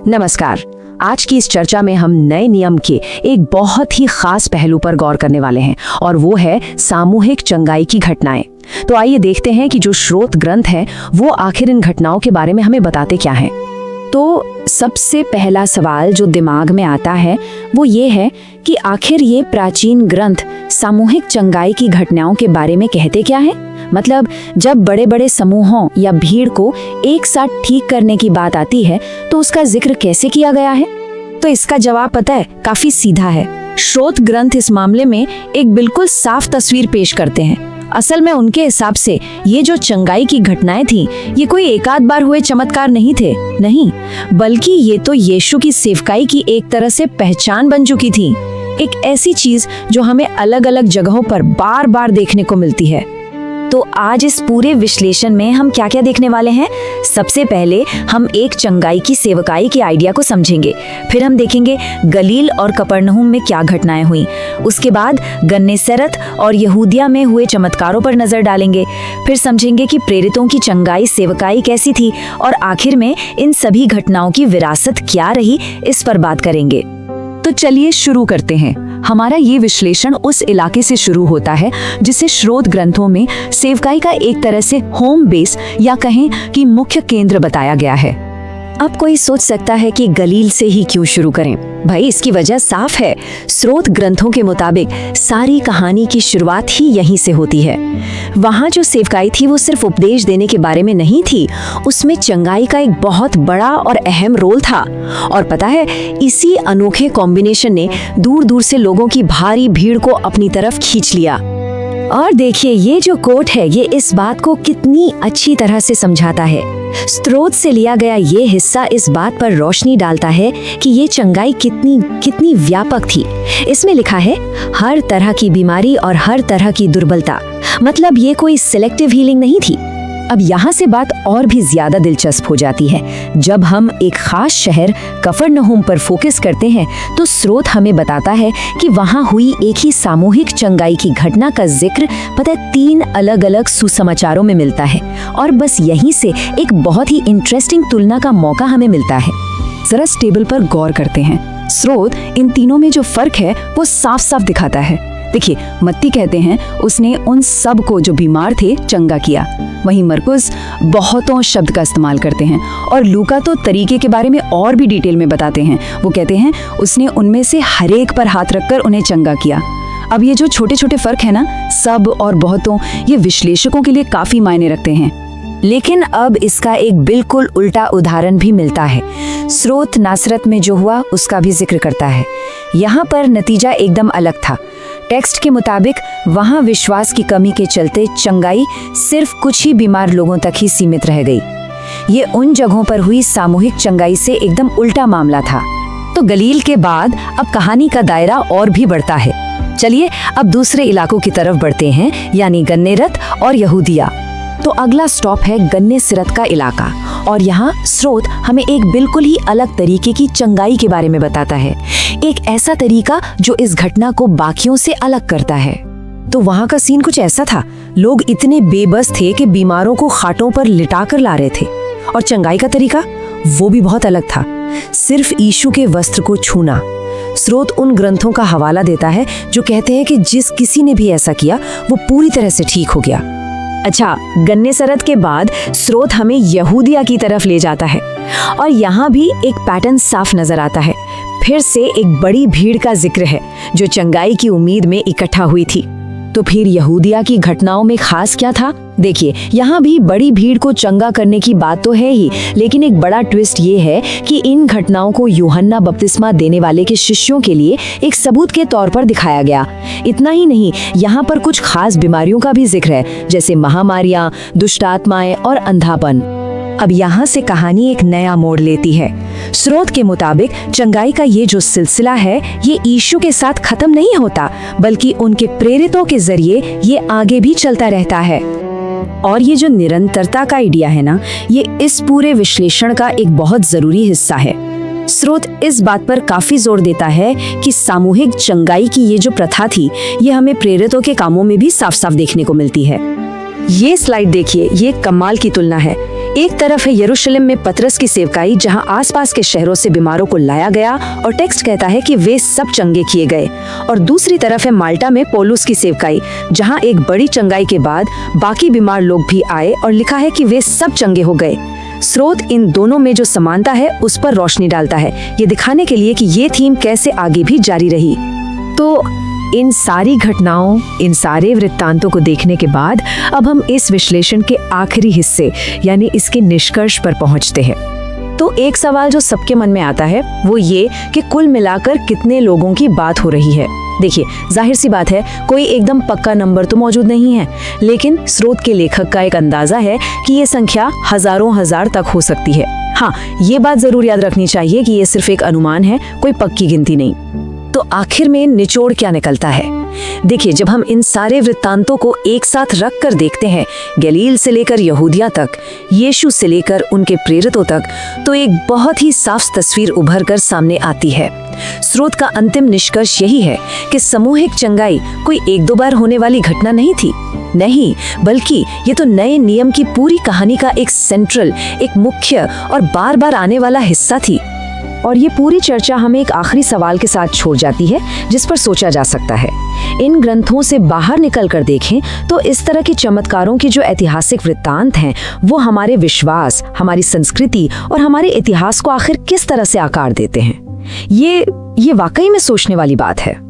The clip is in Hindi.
नमस्कार। आज की इस चर्चा में हम नए नियम के एक बहुत ही खास पहलू पर गौर करने वाले हैं और वो है सामूहिक चंगाई की घटनाएं। तो आइए देखते हैं कि जो स्रोत ग्रंथ हैं वो आखिर इन घटनाओं के बारे में हमें बताते क्या हैं। तो सबसे पहला सवाल जो दिमाग में आता है वो ये है कि आखिर ये प्राचीन ग्रंथ सामूहिक चंगाई की घटनाओं के बारे में कहते क्या है। मतलब जब बड़े बड़े समूहों या भीड़ को एक साथ ठीक करने की बात आती है तो उसका जिक्र कैसे किया गया है। तो इसका जवाब पता है, काफी सीधा है। स्रोत ग्रंथ इस मामले में एक बिल्कुल साफ तस्वीर पेश करते हैं। असल में उनके हिसाब से ये जो चंगाई की घटनाएं थी ये कोई एक आध बार हुए चमत्कार नहीं थे, नहीं, बल्कि ये तो यीशु की सेवकाई की एक तरह से पहचान बन चुकी थी। एक ऐसी चीज जो हमें अलग अलग जगहों पर बार बार देखने को मिलती है। तो आज इस पूरे विश्लेषण में हम क्या क्या देखने वाले हैं। सबसे पहले हम एक चंगाई की सेवकाई के आइडिया को समझेंगे, फिर हम देखेंगे गलील और कफरनहूम में क्या घटनाएं हुई, उसके बाद गन्नेसरत और यहूदिया में हुए चमत्कारों पर नजर डालेंगे, फिर समझेंगे कि प्रेरितों की चंगाई सेवकाई कैसी थी और आखिर में इन सभी घटनाओं की विरासत क्या रही, इस पर बात करेंगे। तो चलिए शुरू करते हैं। हमारा ये विश्लेषण उस इलाके से शुरू होता है जिसे स्रोत ग्रंथों में सेवकाई का एक तरह से होम बेस या कहें कि मुख्य केंद्र बताया गया है। अब कोई सोच सकता है कि गलील से ही क्यों शुरू करें। भाई इसकी वजह साफ है। स्रोत ग्रंथों के मुताबिक सारी कहानी की शुरुआत ही यहीं से होती है। वहाँ जो सेवकाई थी वो सिर्फ उपदेश देने के बारे में नहीं थी, उसमें चंगाई का एक बहुत बड़ा और अहम रोल था। और पता है, इसी अनोखे कॉम्बिनेशन ने दूर दूर से लोगों की भारी भीड़ को अपनी तरफ खींच लिया। और देखिए ये जो कोट है ये इस बात को कितनी अच्छी तरह से समझाता है। स्रोत से लिया गया ये हिस्सा इस बात पर रोशनी डालता है कि ये चंगाई कितनी व्यापक थी। इसमें लिखा है हर तरह की बीमारी और हर तरह की दुर्बलता, मतलब ये कोई सिलेक्टिव हीलिंग नहीं थी। अब यहाँ से बात और भी ज्यादा दिलचस्प हो जाती है। जब हम एक खास शहर कफरनहूम पर फोकस करते हैं तो स्रोत हमें बताता है कि वहाँ हुई एक ही सामूहिक चंगाई की घटना का जिक्र पता है 3 अलग अलग सुसमाचारों में मिलता है। और बस यहीं से एक बहुत ही इंटरेस्टिंग तुलना का मौका हमें मिलता है। जरा इस टेबल पर गौर करते हैं। स्रोत इन तीनों में जो फर्क है वो साफ साफ दिखाता है। देखिए, मत्ती कहते हैं उसने उन सब को जो बीमार थे चंगा किया। वहीं मरकुस बहुतों शब्द का इस्तेमाल करते हैं और लूका तो तरीके के बारे में और भी डिटेल में बताते हैं। वो कहते हैं उसने उनमें से हर एक पर हाथ रखकर उन्हें चंगा किया। अब ये जो छोटे छोटे फर्क है ना, सब और बहुतों, ये विश्लेषकों के लिए काफी मायने रखते हैं। लेकिन अब इसका एक बिल्कुल उल्टा उदाहरण भी मिलता है। स्रोत नासरत में जो हुआ उसका भी जिक्र करता है। यहाँ पर नतीजा एकदम अलग था। टेक्स्ट के मुताबिक वहाँ विश्वास की कमी के चलते चंगाई सिर्फ कुछ ही बीमार लोगों तक ही सीमित रह गई। ये उन जगहों पर हुई सामूहिक चंगाई से एकदम उल्टा मामला था। तो गलील के बाद अब कहानी का दायरा और भी बढ़ता है। चलिए अब दूसरे इलाकों की तरफ बढ़ते हैं, यानी गन्नेसरत और यहूदिया। तो अगला स्टॉप है गन्नेसरत का इलाका और यहाँ स्रोत हमें एक बिल्कुल ही अलग तरीके की चंगाई के बारे में बताता है। एक ऐसा तरीका जो इस घटना को बाकियों से अलग करता है। तो वहाँ का सीन कुछ ऐसा था, लोग इतने बेबस थे कि बीमारों को खाटों पर लिटा कर ला रहे थे। और चंगाई का तरीका वो भी बहुत अलग था, सिर्फ यीशु के वस्त्र को छूना। स्रोत उन ग्रंथों का हवाला देता है जो कहते हैं कि जिस किसी ने भी ऐसा किया वो पूरी तरह से ठीक हो गया। अच्छा, गन्नेसरत के बाद स्रोत हमें यहूदिया की तरफ ले जाता है और यहाँ भी एक पैटर्न साफ नजर आता है। फिर से एक बड़ी भीड़ का जिक्र है जो चंगाई की उम्मीद में इकट्ठा हुई थी। तो फिर यहूदिया की घटनाओं में खास क्या था? देखिए, यहाँ भी बड़ी भीड़ को चंगा करने की बात तो है ही, लेकिन एक बड़ा ट्विस्ट ये है कि इन घटनाओं को यूहन्ना बपतिस्मा देने वाले के शिष्यों के लिए एक सबूत के तौर पर दिखाया गया। इतना ही नहीं, यहाँ पर कुछ खास बीमारियों का भी जिक्र है, जैसे महामारियां, दुष्ट आत्माएं और अंधापन। अब यहाँ से कहानी एक नया मोड़ लेती है। स्रोत के मुताबिक चंगाई का ये जो सिलसिला है ये यीशु के साथ खत्म नहीं होता, बल्कि उनके प्रेरितों के जरिए ये आगे भी चलता रहता है। और ये जो निरंतरता का आइडिया है ना, ये इस पूरे विश्लेषण का एक बहुत जरूरी हिस्सा है। स्रोत इस बात पर काफी जोर देता है कि सामूहिक चंगाई की ये जो प्रथा थी ये हमें प्रेरितों के कामों में भी साफ साफ देखने को मिलती है। ये स्लाइड देखिए, ये कमाल की तुलना है। एक तरफ है यरूशलेम में पतरस की सेवकाई, जहां आसपास के शहरों से बीमारों को लाया गया और टेक्स्ट कहता है कि वे सब चंगे किए गए। और दूसरी तरफ है माल्टा में पौलुस की सेवकाई, जहां एक बड़ी चंगाई के बाद बाकी बीमार लोग भी आए और लिखा है कि वे सब चंगे हो गए। स्रोत इन दोनों में जो समानता है उस पर रोशनी डालता है, ये दिखाने के लिए कि ये थीम कैसे आगे भी जारी रही। तो इन सारी घटनाओं, इन सारे वृत्तांतों को देखने के बाद अब हम इस विश्लेषण के आखिरी हिस्से यानी इसके निष्कर्ष पर पहुंचते हैं। तो एक सवाल जो सबके मन में आता है वो ये कि कुल मिलाकर कितने लोगों की बात हो रही है। देखिए, जाहिर सी बात है कोई एकदम पक्का नंबर तो मौजूद नहीं है, लेकिन स्रोत के लेखक का एक अंदाजा है कि ये संख्या हजारों हजार तक हो सकती है। हाँ, ये बात जरूर याद रखनी चाहिए कि ये सिर्फ एक अनुमान है, कोई पक्की गिनती नहीं। तो आखिर में निचोड़ क्या निकलता है? देखिए, जब हम इन सारे वृत्तांतों को एक साथ रख कर देखते हैं, गलील से लेकर यहूदिया तक, यीशु से लेकर उनके प्रेरितों तक, तो एक बहुत ही साफ तस्वीर उभर कर सामने आती है। स्रोत का अंतिम निष्कर्ष यही है कि सामूहिक चंगाई कोई एक दो बार होने वाली घटना नहीं थी, नहीं, बल्कि ये तो नए नियम की पूरी कहानी का एक सेंट्रल, एक मुख्य और बार बार आने वाला हिस्सा थी। और ये पूरी चर्चा हमें एक आखिरी सवाल के साथ छोड़ जाती है जिस पर सोचा जा सकता है। इन ग्रंथों से बाहर निकल कर देखें तो इस तरह के चमत्कारों के जो ऐतिहासिक वृत्तांत हैं वो हमारे विश्वास, हमारी संस्कृति और हमारे इतिहास को आखिर किस तरह से आकार देते हैं। ये वाकई में सोचने वाली बात है।